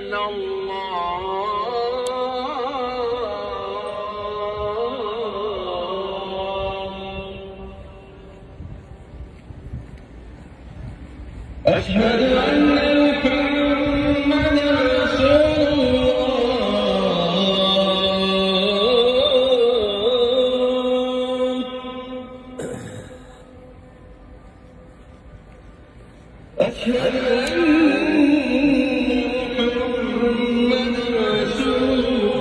إلا الله أشهد أن محمدًا رسول الله أشهد أن محمدًا رسول الله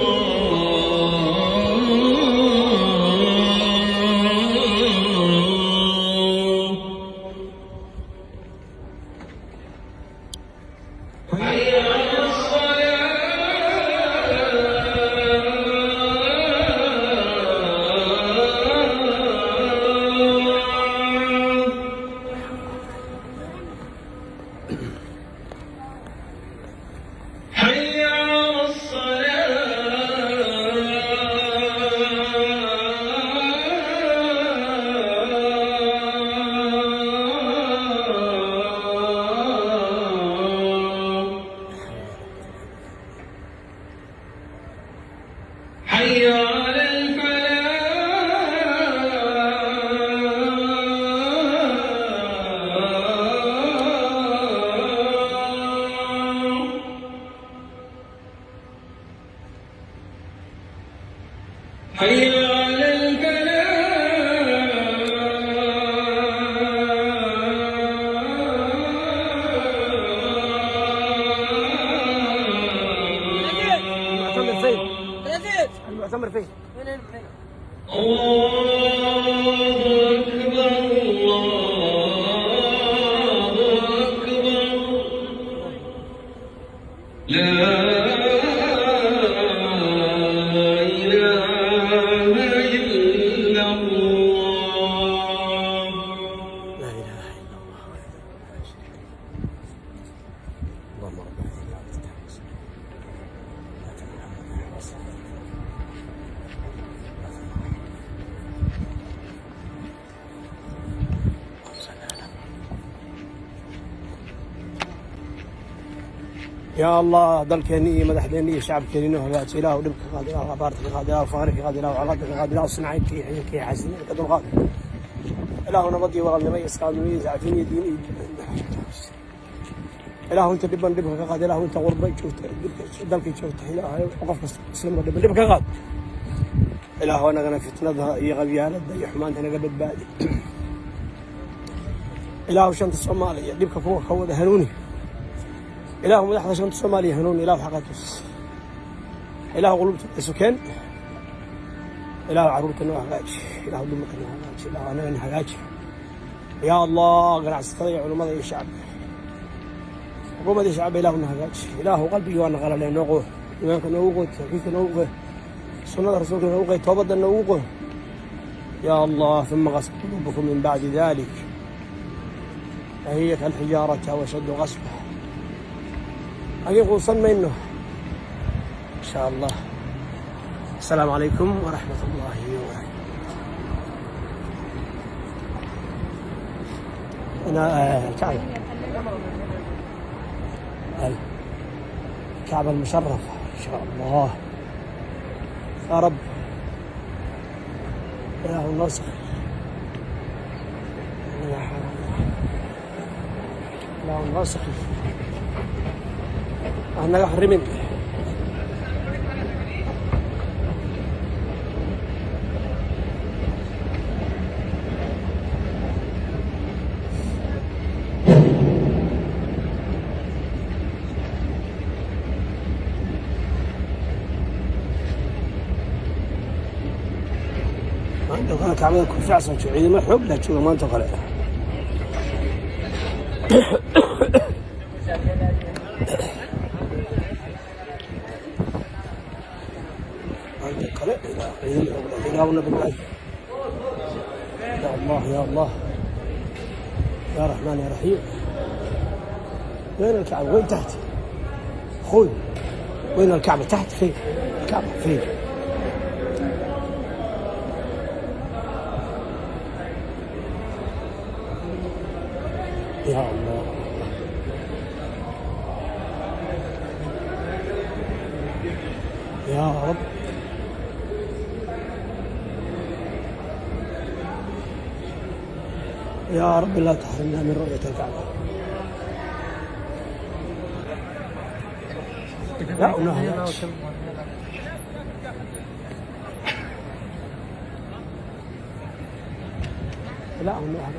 حي على حي على حي على حي على المعتمر فين؟ المعتمر فين؟ الله أكبر الله أكبر لا إله إلا الله لا إله إلا الله. اللهم رب العالمين لا تستحوذ لا يا الله ضلكني مدحدني شعب كريم وهبات إله ودمك قاد إله وعبارتك قاد إله وفقرك قاد إله وعلاقتك قاد إله وصنعك كي حزين قد الغاد إله نبضي وغلنا ميس قاد ميز عفيني ديني إله أنت دبن دبك قاد إله أنت غربة شفت ضلك شفت إله وقف مسلم دبن دبك قاد إله وأنا غنا فتنة يغبيان الضي حمان أنا قبل بادي إله شنت الصومالية دبك فوق خوذ هنوني إله مدحض شنت الصومالية هنون إله حقاتوس إله قلوب سكان إله عروت النوع هاج إله دمك النوع هاج إله أنا من هاج يا الله قناع استطيع علماء الشعب حكومة الشعب إله هاج إله قلبي وأنا غلا لأن نوقه إيمانك نوقه توحيدك نوقه سنة رسولك نوقه توبة نوقه يا الله ثم غسل قلوبكم من بعد ذلك فهي كالحجارة وشد غصبه أجيب وصل منه إن شاء الله. السلام عليكم ورحمة الله وبركاته. أنا الكعبة الكعبة المشرفة إن شاء الله يا رب. إله النصر إله النصر أنا أحرم منك عندك أنا كعبة كل فعصا شو عيد ما حب لا تشوف ما أنت قلق عندك قلق إلى بالله يا الله يا الله يا رحمن يا رحيم. وين الكعبة؟ وين تحت؟ أخوي وين الكعبة؟ تحت فين؟ الكعبة فين؟ يا الله يا رب. يا رب لا تحرمنا من رؤية الكعبة. لا ونهى لا ونهى